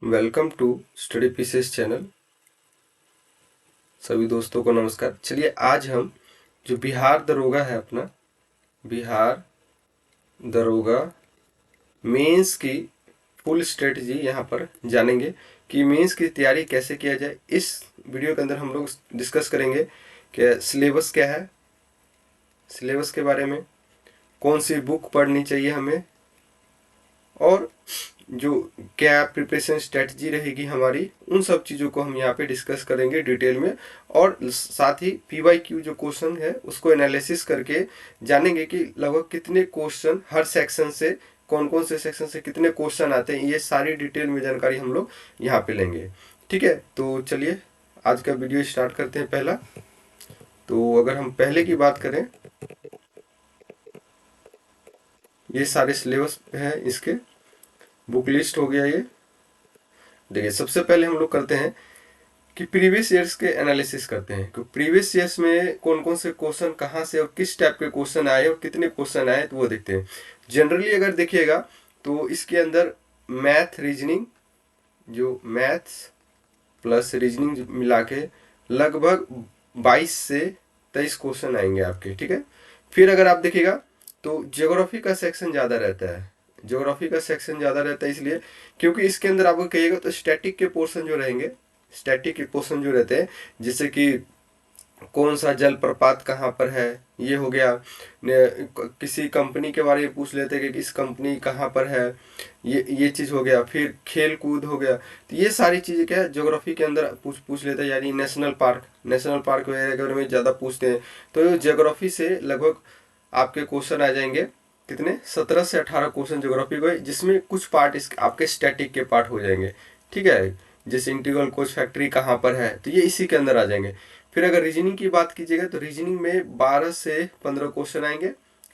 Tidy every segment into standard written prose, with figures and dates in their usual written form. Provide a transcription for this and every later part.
Welcome to study pieces channel. सभी दोस्तों को नमस्कार। चलिए आज हम जो बिहार दरोगा है अपना बिहार दरोगा मेंस की फुल स्ट्रेटजी यहाँ पर जानेंगे कि मेंस की तैयारी कैसे किया जाए। इस वीडियो के अंदर हम लोग डिस्कस करेंगे कि सिलेबस क्या है, सिलेबस के बारे में, कौन सी बुक पढ़नी चाहिए हमें, और जो क्या प्रिपरेशन स्ट्रेटजी रहेगी हमारी, उन सब चीज़ों को हम यहाँ पे डिस्कस करेंगे डिटेल में। और साथ ही PYQ जो क्वेश्चन है उसको एनालिसिस करके जानेंगे कि लगभग कितने क्वेश्चन हर सेक्शन से, कौन कौन से सेक्शन से कितने क्वेश्चन आते हैं, ये सारी डिटेल में जानकारी हम लोग यहाँ पे लेंगे। ठीक है, तो चलिए आज का वीडियो स्टार्ट करते हैं। पहला तो अगर हम पहले की बात करें, ये सारे सिलेबस है, इसके बुक लिस्ट हो गया ये। देखिए सबसे पहले हम लोग करते हैं कि प्रीवियस ईयर्स के एनालिसिस करते हैं कि प्रीवियस ईयर्स में कौन कौन से क्वेश्चन कहाँ से और किस टाइप के क्वेश्चन आए और कितने क्वेश्चन आए, तो वो देखते हैं। जनरली अगर देखिएगा तो इसके अंदर मैथ रीजनिंग, जो मैथ्स प्लस रीजनिंग मिला के लगभग 22 से 23 क्वेश्चन आएंगे आपके। ठीक है, फिर अगर आप देखिएगा तो ज्योग्राफी का सेक्शन ज़्यादा रहता है। ज्योग्राफी का सेक्शन ज़्यादा रहता है इसलिए क्योंकि इसके अंदर आपको कहिएगा तो स्टैटिक के पोर्शन जो रहेंगे, स्टैटिक के पोर्शन जो रहते हैं, जैसे कि कौन सा जलप्रपात कहाँ पर है, ये हो गया। किसी कंपनी के बारे में पूछ लेते हैं कि किस कंपनी कहाँ पर है, ये चीज़ हो गया। फिर खेल कूद हो गया। तो ये सारी चीज़ें क्या है ज्योग्राफी के अंदर पूछ लेते हैं, यानी नेशनल पार्क वगैरह के बारे में ज़्यादा पूछते हैं। तो ज्योग्राफी से लगभग आपके क्वेश्चन आ जाएंगे कितने, 17 से 18 क्वेश्चन ज्योग्राफी को, जिसमें कुछ पार्ट इस आपके स्टैटिक के पार्ट हो जाएंगे। ठीक है, जैसे इंटीग्रल कोच फैक्ट्री कहाँ पर है, तो ये इसी के अंदर आ जाएंगे। फिर अगर रीजनिंग की बात कीजिएगा तो रीजनिंग में 12 से 15 क्वेश्चन आएंगे।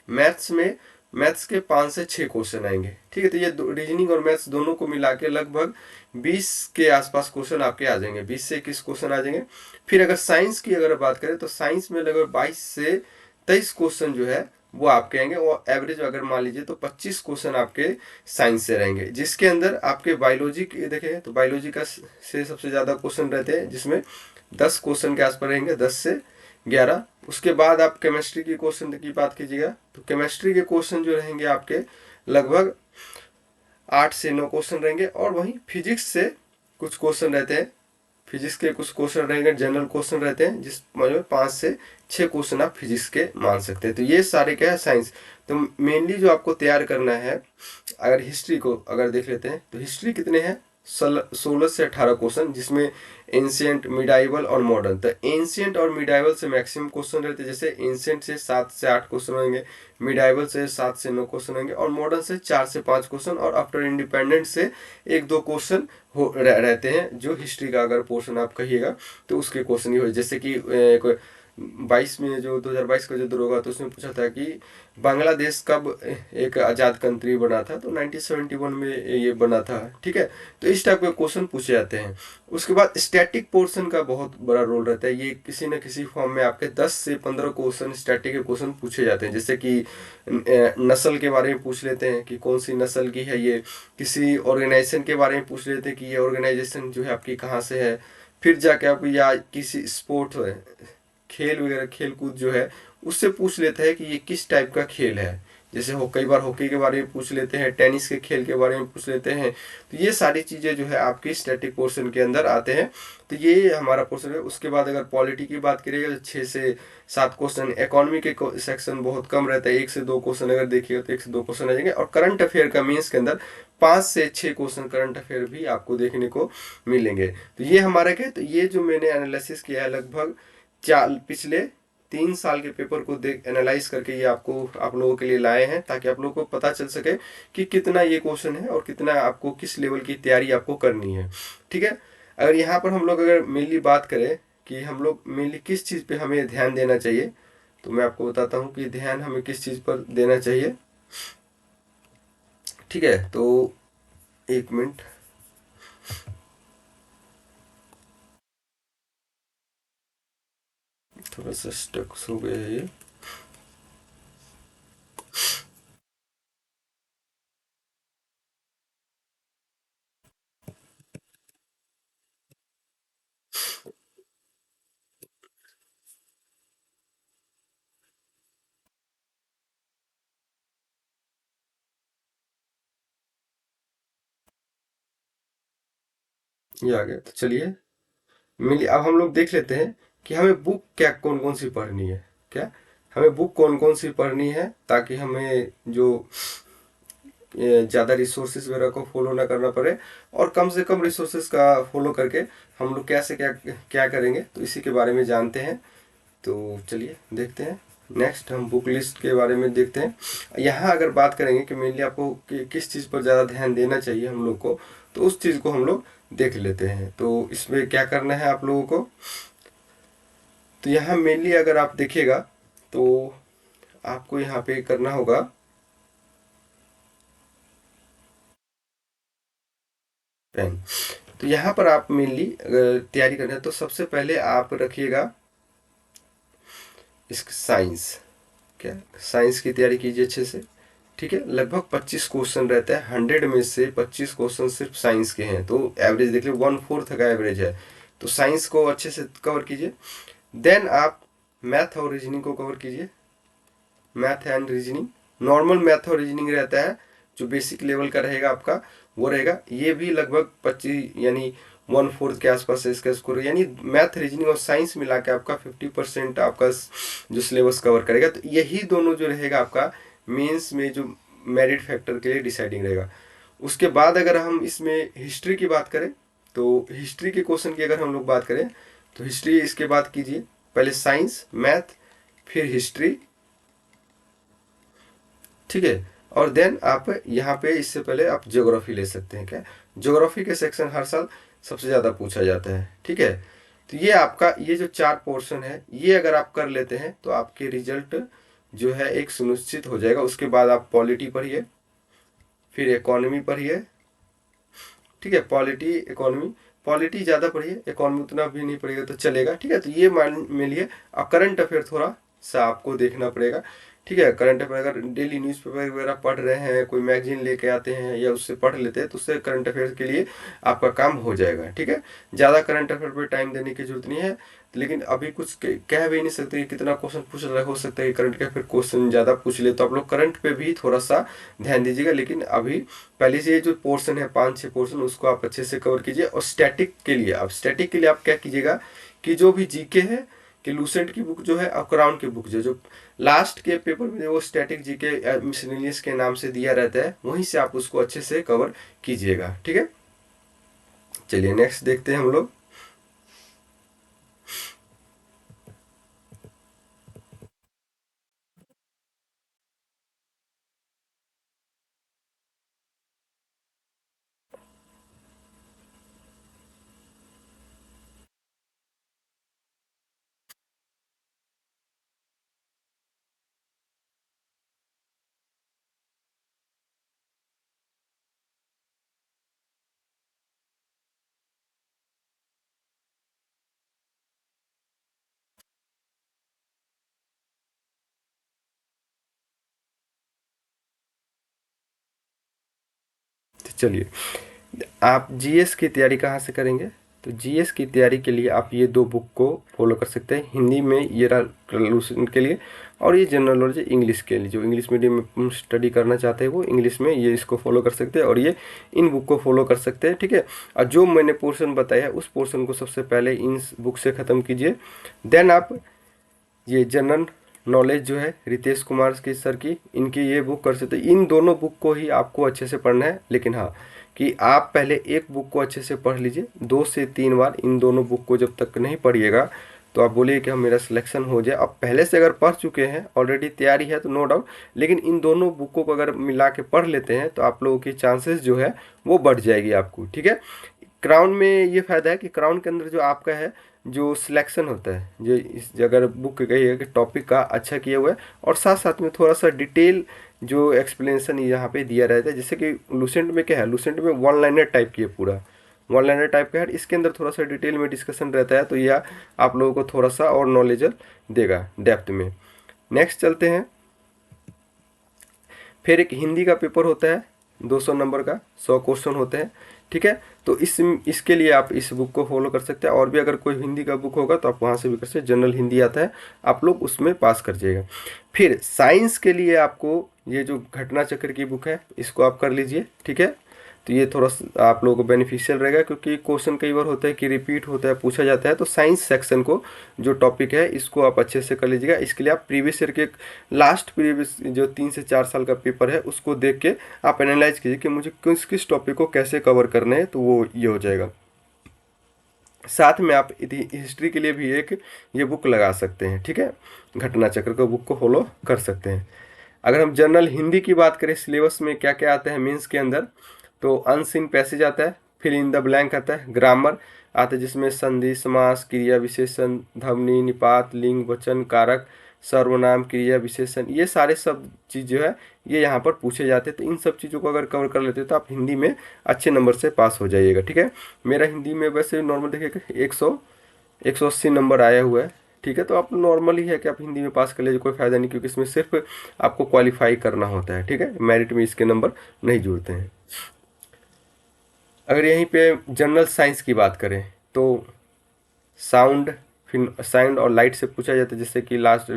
मैथ्स में मैथ्स के 5 से 6 क्वेश्चन आएंगे। ठीक है, तो ये रीजनिंग और मैथ्स दोनों को मिला के लगभग 20 के आसपास क्वेश्चन आपके आ जाएंगे, 20 से 21 क्वेश्चन आ जाएंगे। फिर अगर साइंस की अगर बात करें तो साइंस में लगभग 22 से 23 क्वेश्चन जो है वो आपके आएंगे, और एवरेज अगर मान लीजिए तो 25 क्वेश्चन आपके साइंस से रहेंगे, जिसके अंदर आपके बायोलॉजी की देखें तो बायोलॉजी का से सबसे ज़्यादा क्वेश्चन रहते हैं, जिसमें 10 क्वेश्चन के आसपास रहेंगे, 10 से 11। उसके बाद आप केमिस्ट्री की क्वेश्चन की बात कीजिएगा तो केमिस्ट्री के क्वेश्चन जो रहेंगे आपके लगभग 8 से 9 क्वेश्चन रहेंगे। और वहीं फिजिक्स से कुछ क्वेश्चन रहते हैं, फिजिक्स के कुछ क्वेश्चन रहेंगे, जनरल क्वेश्चन रहते हैं, जिसमें 5 से 6 क्वेश्चन आप फिजिक्स के मान सकते हैं। तो ये सारे क्या है साइंस। तो मेनली जो आपको तैयार करना है, अगर हिस्ट्री को अगर देख लेते हैं तो हिस्ट्री कितने हैं, 16 से 18 क्वेश्चन, जिसमें एंशियंट, मिडाइवल और मॉडर्न। तो एंशियंट और मिडाइवल से मैक्सिमम क्वेश्चन रहते हैं, जैसे एंशियंट से 7 से 8 क्वेश्चन होंगे, मिडाइवल से 7 से 9 क्वेश्चन होंगे, और मॉडर्न से 4 से 5 क्वेश्चन, और आफ्टर इंडिपेंडेंट से 1-2 क्वेश्चन रहते हैं। जो हिस्ट्री का अगर पोर्शन आप कहिएगा तो उसके क्वेश्चन ही हो, जैसे कि 22 में जो 2022 का जो दरोगा तो उसमें पूछा था कि बांग्लादेश कब एक आज़ाद कंट्री बना था, तो 1971 में ये बना था। ठीक है, तो इस टाइप के क्वेश्चन पूछे जाते हैं। उसके बाद स्टैटिक पोर्शन का बहुत बड़ा रोल रहता है, ये किसी न किसी फॉर्म में आपके 10 से 15 क्वेश्चन स्टैटिक के क्वेश्चन पूछे जाते हैं, जैसे कि नस्ल के बारे में पूछ लेते हैं कि कौन सी नस्ल की है ये, किसी ऑर्गेनाइजेशन के बारे में पूछ लेते हैं कि ये ऑर्गेनाइजेशन जो है आपकी कहाँ से है। फिर जाके आप या किसी स्पोर्ट खेल वगैरह खेल कूद जो है उससे पूछ लेते हैं कि ये किस टाइप का खेल है, जैसे हो कई बार हॉकी के बारे में पूछ लेते हैं, टेनिस के खेल के बारे में पूछ लेते हैं। तो ये सारी चीज़ें जो है आपकी स्टैटिक पोर्शन के अंदर आते हैं। तो ये हमारा पोर्शन है। उसके बाद अगर पॉलिटी की बात करिएगा तो 6 से 7 क्वेश्चन, इकोनॉमी के सेक्शन बहुत कम रहता है, 1 से 2 क्वेश्चन अगर देखिएगा तो 1 से 2 क्वेश्चन आ जाएंगे। और करंट अफेयर का मीन्स के अंदर 5 से 6 क्वेश्चन करंट अफेयर भी आपको देखने को मिलेंगे। तो ये हमारा क्या, तो ये जो मैंने एनालिसिस किया है लगभग पिछले 3 साल के पेपर को देख एनालाइज करके ये आपको आप लोगों के लिए लाए हैं, ताकि आप लोगों को पता चल सके कि कितना ये क्वेश्चन है और कितना आपको किस लेवल की तैयारी आपको करनी है। ठीक है, अगर यहाँ पर हम लोग अगर मेनली बात करें कि हम लोग मेनली किस चीज़ पे हमें ध्यान देना चाहिए, तो मैं आपको बताता हूँ कि ध्यान हमें किस चीज़ पर देना चाहिए। ठीक है, तो 1 मिनट, थोड़ा सा स्टक हो गया है ये। ये आ गया। तो चलिए मिली, अब हम लोग देख लेते हैं कि हमें बुक क्या कौन कौन सी पढ़नी है। क्या हमें बुक कौन कौन सी पढ़नी है, ताकि हमें जो ज़्यादा रिसोर्सेज वगैरह को फॉलो ना करना पड़े, और कम से कम रिसोर्सेज का फॉलो करके हम लोग कैसे क्या क्या करेंगे, तो इसी के बारे में जानते हैं। तो चलिए देखते हैं। नेक्स्ट हम बुक लिस्ट के बारे में देखते हैं। यहाँ अगर बात करेंगे कि मेनली आपको किस चीज़ पर ज़्यादा ध्यान देना चाहिए हम लोग को, तो उस चीज़ को हम लोग देख लेते हैं। तो इसमें क्या करना है आप लोगों को, तो यहाँ मेनली अगर आप देखिएगा तो आपको यहाँ पे करना होगा पेन। तो यहाँ पर आप मेनली अगर तैयारी करना है तो सबसे पहले आप रखिएगा इस साइंस। क्या साइंस की तैयारी कीजिए अच्छे से। ठीक है, लगभग 25 क्वेश्चन रहता है, 100 में से 25 क्वेश्चन सिर्फ साइंस के हैं, तो एवरेज देख लीजिए 1/4 का एवरेज है। तो साइंस को अच्छे से कवर कीजिए। देन आप मैथ और रीजनिंग को कवर कीजिए। Math and reasoning, normal math और रीजनिंग रहता है जो बेसिक लेवल का रहेगा आपका, वो रहेगा। ये भी लगभग 25 यानी 1/4 के आसपास है इसका स्कोर, यानी मैथ रीजनिंग और साइंस मिला के आपका 50% आपका जो सिलेबस कवर करेगा। तो यही दोनों जो रहेगा आपका मेंस में जो मेरिट फैक्टर के लिए डिसाइडिंग रहेगा। उसके बाद अगर हम इसमें हिस्ट्री की बात करें, तो हिस्ट्री के क्वेश्चन की अगर हम लोग बात करें तो हिस्ट्री इसके बाद कीजिए, पहले साइंस मैथ फिर हिस्ट्री। ठीक है, और देन आप यहाँ पे इससे पहले आप ज्योग्राफी ले सकते हैं। क्या ज्योग्राफी के सेक्शन हर साल सबसे ज़्यादा पूछा जाता है। ठीक है, तो ये आपका ये जो 4 पोर्शन है, ये अगर आप कर लेते हैं तो आपके रिजल्ट जो है एक सुनिश्चित हो जाएगा। उसके बाद आप पॉलिटी पढ़िए, फिर इकोनॉमी पढ़िए। ठीक है, पॉलिटी इकोनॉमी, पॉलिटी ज़्यादा पढ़िए, इकोनॉमी उतना भी नहीं पढ़िएगा तो चलेगा। ठीक है, तो ये मान में लिए अब करंट अफेयर थोड़ा सा आपको देखना पड़ेगा। ठीक है, करंट अफेयर अगर डेली न्यूज़पेपर वगैरह पढ़ रहे हैं, कोई मैगजीन लेके आते हैं या उससे पढ़ लेते हैं, तो उससे करंट अफेयर के लिए आपका काम हो जाएगा। ठीक है, ज़्यादा करंट अफेयर पर टाइम देने की जरूरत नहीं है, लेकिन अभी कुछ कह भी नहीं सकते कि कितना क्वेश्चन पूछ रहा, हो सकता है कि करंट का फिर क्वेश्चन ज़्यादा पूछ ले, तो आप लोग करंट पे भी थोड़ा सा ध्यान दीजिएगा। लेकिन अभी पहले से ये जो पोर्शन है 5-6 पोर्शन, उसको आप अच्छे से कवर कीजिए। और स्टैटिक के लिए आप क्या कीजिएगा कि जो भी जीके है कि लूसेंट की बुक जो है और क्राउन की बुक जो लास्ट के पेपर में वो स्टैटिक जीके मिसलेनियस के नाम से दिया रहता है, वहीं से आप उसको अच्छे से कवर कीजिएगा। ठीक है, चलिए नेक्स्ट देखते हैं हम लोग। तो चलिए, आप जीएस की तैयारी कहाँ से करेंगे, तो जीएस की तैयारी के लिए आप ये 2 बुक को फॉलो कर सकते हैं। हिंदी में ये लूसेंट के लिए, और ये जनरल नॉलेज इंग्लिश के लिए, जो इंग्लिश मीडियम में स्टडी करना चाहते हैं वो इंग्लिश में ये इसको फॉलो कर सकते हैं, और ये इन बुक को फॉलो कर सकते हैं। ठीक है, और जो मैंने पोर्शन बताया है उस पोर्शन को सबसे पहले इन बुक से ख़त्म कीजिए। देन आप ये जनरल नॉलेज जो है रितेश कुमार के सर की, इनकी ये बुक कर सकते हैं। इन दोनों बुक को ही आपको अच्छे से पढ़ना है, लेकिन हाँ कि आप पहले एक बुक को अच्छे से पढ़ लीजिए 2 से 3 बार। इन दोनों बुक को जब तक नहीं पढ़िएगा तो आप बोलिए कि हम मेरा सिलेक्शन हो जाए। आप पहले से अगर पढ़ चुके हैं, ऑलरेडी तैयारी है तो नो डाउट, लेकिन इन दोनों बुकों को अगर मिला के पढ़ लेते हैं तो आप लोगों की चांसेस जो है वो बढ़ जाएगी आपको। ठीक है, क्राउन में ये फ़ायदा है कि क्राउन के अंदर जो आपका है जो सिलेक्शन होता है, जो इस अगर बुक कहिए कि टॉपिक का अच्छा किया हुआ है, और साथ साथ में थोड़ा सा डिटेल जो एक्सप्लेनेशन यहाँ पे दिया रहता है। जैसे कि लूसेंट में क्या है, लूसेंट में वन लाइनर टाइप की है, पूरा वन लाइनर टाइप का है, इसके अंदर थोड़ा सा डिटेल में डिस्कशन रहता है, तो यह आप लोगों को थोड़ा सा और नॉलेज देगा डेप्थ में। नेक्स्ट चलते हैं। फिर एक हिंदी का पेपर होता है 200 नंबर का, 100 क्वेश्चन होते हैं। ठीक है, तो इसके लिए आप इस बुक को फॉलो कर सकते हैं, और भी अगर कोई हिंदी का बुक होगा तो आप वहाँ से भी कर सकते हैं। जनरल हिंदी आता है, आप लोग उसमें पास कर जाइएगा। फिर साइंस के लिए आपको ये जो घटना चक्र की बुक है इसको आप कर लीजिए। ठीक है, तो ये थोड़ा आप लोगों को बेनिफिशियल रहेगा, क्योंकि क्वेश्चन कई बार होता है कि रिपीट होता है, पूछा जाता है। तो साइंस सेक्शन को जो टॉपिक है इसको आप अच्छे से कर लीजिएगा। इसके लिए आप प्रीवियस ईयर के लास्ट प्रीवियस जो 3 से 4 साल का पेपर है उसको देख के आप एनालाइज कीजिए कि मुझे किस किस टॉपिक को कैसे कवर करना है, तो वो ये हो जाएगा। साथ में आप हिस्ट्री के लिए भी एक ये बुक लगा सकते हैं, ठीक है, घटना चक्र का बुक को फॉलो कर सकते हैं। अगर हम जनरल हिंदी की बात करें, सिलेबस में क्या क्या आता है मेंस के अंदर, तो अनसीन पैसेज आता है, फिल इन द ब्लैंक आता है, ग्रामर आता है जिसमें संधि, समास, क्रिया विशेषण, ध्वनि, निपात, लिंग, वचन, कारक, सर्वनाम, क्रिया विशेषण, ये सारे सब चीज़ जो है ये यहाँ पर पूछे जाते हैं। तो इन सब चीज़ों को अगर कवर कर लेते हो तो आप हिंदी में अच्छे नंबर से पास हो जाइएगा, ठीक है। मेरा हिंदी में वैसे नॉर्मल देखिएगा 180 नंबर आया हुआ है, ठीक है। तो आप नॉर्मल ही है कि आप हिंदी में पास कर लीजिए, कोई फ़ायदा नहीं, क्योंकि इसमें सिर्फ आपको क्वालिफाई करना होता है, ठीक है, मेरिट में इसके नंबर नहीं जुड़ते हैं। अगर यहीं पे जनरल साइंस की बात करें तो साउंड, फिर साउंड और लाइट से पूछा जाता है, जैसे कि लास्ट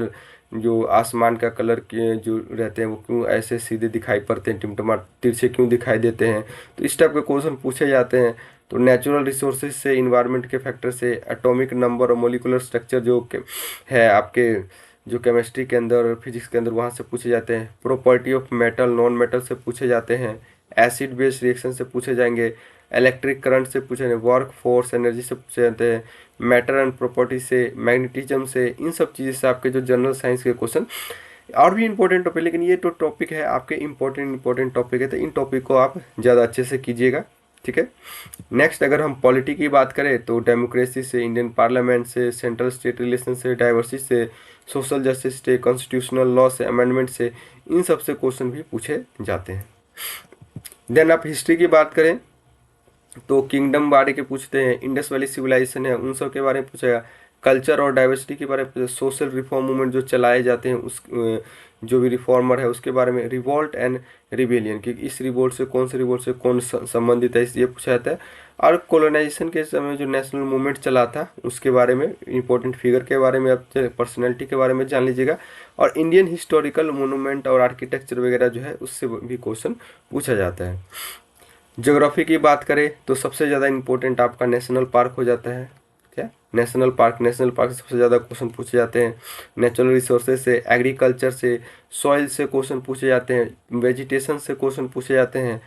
जो आसमान का कलर के जो रहते हैं वो क्यों ऐसे सीधे दिखाई पड़ते हैं, टिमटिमा तिरछे क्यों दिखाई देते हैं, तो इस टाइप के क्वेश्चन पूछे जाते हैं। तो नेचुरल रिसोर्सेज से, इन्वायरमेंट के फैक्टर से, एटॉमिक नंबर और मोलिकुलर स्ट्रक्चर जो है आपके जो केमिस्ट्री के अंदर और फिजिक्स के अंदर, वहाँ से पूछे जाते हैं। Property of metal, non metal से पूछे जाते हैं। एसिड बेस रिएक्शन से पूछे जाएंगे। इलेक्ट्रिक करंट से पूछे जाएंगे। वर्क फोर्स एनर्जी से पूछे जाते हैं। मैटर एंड प्रॉपर्टी से, मैग्नेटिज्म से, इन सब चीज़ से आपके जो जनरल साइंस के क्वेश्चन और भी इंपॉर्टेंट टॉपिक, लेकिन ये तो टॉपिक है आपके इंपॉर्टेंट टॉपिक है, तो इन टॉपिक को आप ज़्यादा अच्छे से कीजिएगा, ठीक है। नेक्स्ट अगर हम पॉलिटी की बात करें तो डेमोक्रेसी से, इंडियन पार्लियामेंट से, सेंट्रल स्टेट रिलेशन से, डाइवर्सिटी से, सोशल जस्टिस से, कॉन्स्टिट्यूशनल लॉ से, अमेंडमेंट से, इन सब से क्वेश्चन भी पूछे जाते हैं। देन आप हिस्ट्री की बात करें तो किंगडम बारे के पूछते हैं, इंडस वैली सिविलाइजेशन है उन सब के बारे में पूछेगा। कल्चर और डाइवर्सिटी के बारे में, सोशल रिफॉर्म मूवमेंट जो चलाए जाते हैं उस जो भी रिफॉर्मर है उसके बारे में, रिवोल्ट एंड रिबेलियन कि इस रिवोल्ट से कौन संबंधित है, ये पूछा जाता है। और कॉलोनाइजेशन के समय जो नेशनल मूवमेंट चला था उसके बारे में, इंपॉर्टेंट फिगर के बारे में, आप पर्सनैलिटी के बारे में जान लीजिएगा। और इंडियन हिस्टोरिकल मोनूमेंट और आर्किटेक्चर वगैरह जो है उससे भी क्वेश्चन पूछा जाता है। ज्योग्राफी की बात करें तो सबसे ज़्यादा इंपॉर्टेंट आपका नेशनल पार्क हो जाता है, क्या, नेशनल पार्क से सबसे ज़्यादा क्वेश्चन पूछे जाते हैं। नेचुरल रिसोर्सेज से, एग्रीकल्चर से, सॉइल से क्वेश्चन पूछे जाते हैं। वेजिटेशन से क्वेश्चन पूछे जाते हैं।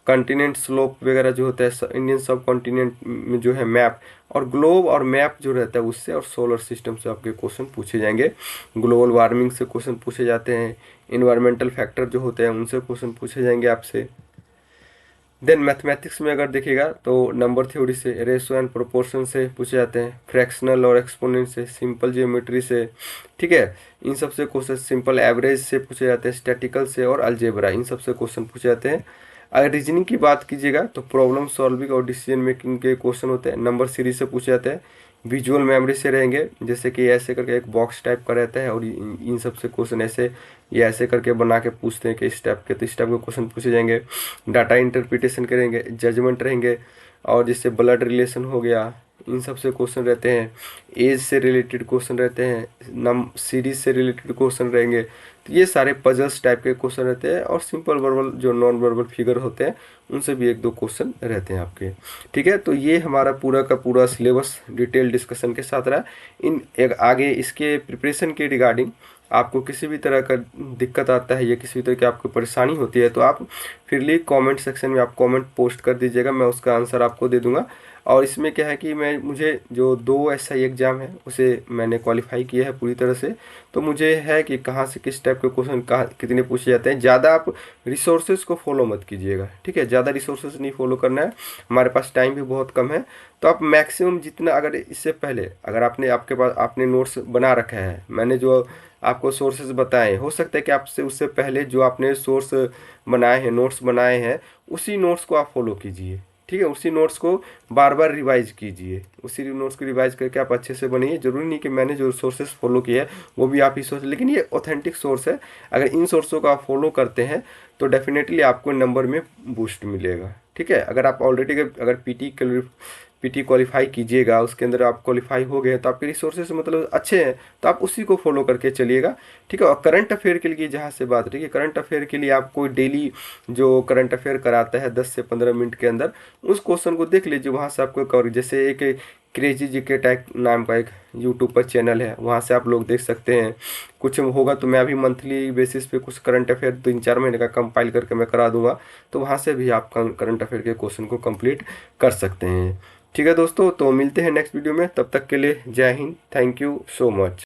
कॉन्टिनेंट स्लोप वगैरह जो होता है, इंडियन सब कॉन्टिनेंट में जो है मैप, और ग्लोब और मैप जो रहता है उससे, और सोलर सिस्टम से आपके क्वेश्चन पूछे जाएंगे। ग्लोबल वार्मिंग से क्वेश्चन पूछे जाते हैं। इन्वायरमेंटल फैक्टर जो होते हैं उनसे क्वेश्चन पूछे जाएंगे आपसे। देन मैथमेटिक्स में अगर देखिएगा तो नंबर थ्योरी से, रेशो एंड प्रोपोर्शन से पूछे जाते हैं। फ्रैक्शनल और एक्सपोनेंट से, सिंपल जियोमेट्री से, ठीक है, इन सब से क्वेश्चन, सिंपल एवरेज से पूछे जाते हैं, स्टैटिकल से और अलजेब्रा, इन सब से क्वेश्चन पूछे जाते हैं। अगर रीजनिंग की बात कीजिएगा तो प्रॉब्लम सॉल्विंग और डिसीजन मेकिंग के क्वेश्चन होते हैं, नंबर सीरीज से पूछे जाते हैं। विजुअल मेमोरी से रहेंगे, जैसे कि ऐसे करके एक बॉक्स टाइप का रहता है और इन सब से क्वेश्चन ऐसे ये ऐसे करके बना के पूछते हैं कि इस टाइप के, तो इस टाइप के क्वेश्चन पूछे जाएंगे। डाटा इंटरप्रिटेशन करेंगे, जजमेंट रहेंगे, और जिससे ब्लड रिलेशन हो गया, इन सब से क्वेश्चन रहते हैं। एज से रिलेटेड क्वेश्चन रहते हैं, सीरीज से रिलेटेड क्वेश्चन रहेंगे। तो ये सारे पजल्स टाइप के क्वेश्चन रहते हैं, और सिंपल वर्बल जो नॉन वर्बल फिगर होते हैं उनसे भी 1-2 क्वेश्चन रहते हैं आपके, ठीक है। तो ये हमारा पूरा का पूरा सिलेबस डिटेल डिस्कशन के साथ रहा। इन एक आगे इसके प्रिपरेशन के रिगार्डिंग आपको किसी भी तरह का दिक्कत आता है या किसी भी तरह की आपको परेशानी होती है तो आप फ्रीली कमेंट सेक्शन में आप कमेंट पोस्ट कर दीजिएगा, मैं उसका आंसर आपको दे दूंगा। और इसमें क्या है कि मुझे जो 2 SI एग्ज़ाम है उसे मैंने क्वालिफाई किया है पूरी तरह से, तो मुझे है कि कहाँ से किस टाइप के क्वेश्चन कहाँ कितने पूछे जाते हैं। ज़्यादा आप रिसोर्सेज को फॉलो मत कीजिएगा, ठीक है, ज़्यादा रिसोर्सेज नहीं फॉलो करना है, हमारे पास टाइम भी बहुत कम है। तो आप मैक्सिमम जितना, अगर इससे पहले अगर आपके पास आपने नोट्स बना रखा है, मैंने जो आपको सोर्सेज बताए, हो सकता है कि आपसे उससे पहले जो आपने सोर्स बनाए हैं, नोट्स बनाए हैं, उसी नोट्स को आप फॉलो कीजिए, ठीक है, उसी नोट्स को बार बार रिवाइज कीजिए, उसी नोट्स को रिवाइज करके आप अच्छे से बनाइए। जरूरी नहीं कि मैंने जो सोर्सेस फॉलो किए हैं वो भी आप ही सोर्स, लेकिन ये ऑथेंटिक सोर्स है, अगर इन सोर्सों को आप फॉलो करते हैं तो डेफिनेटली आपको नंबर में बूस्ट मिलेगा, ठीक है। अगर आप ऑलरेडी अगर पीटी क्वालिफाई कीजिएगा, उसके अंदर आप क्वालिफाई हो गए तो आपके रिसोर्सेज मतलब अच्छे हैं, तो आप उसी को फॉलो करके चलिएगा, ठीक है। और करंट अफेयर के लिए जहाँ से बात रही है, करंट अफेयर के लिए आप कोई डेली जो करंट अफेयर कराता है 10 से 15 मिनट के अंदर, उस क्वेश्चन को देख लीजिए, वहाँ से आपको कवर, जैसे एक क्रेजी जीके टैग नाम का एक यूट्यूब पर चैनल है, वहाँ से आप लोग देख सकते हैं। कुछ होगा तो मैं अभी मंथली बेसिस पे कुछ करंट अफेयर 3-4 महीने का कंपाइल करके मैं करा दूंगा, तो वहाँ से भी आप करंट अफेयर के क्वेश्चन को कंप्लीट कर सकते हैं। ठीक है दोस्तों, तो मिलते हैं नेक्स्ट वीडियो में, तब तक के लिए जय Hind, thank you so much.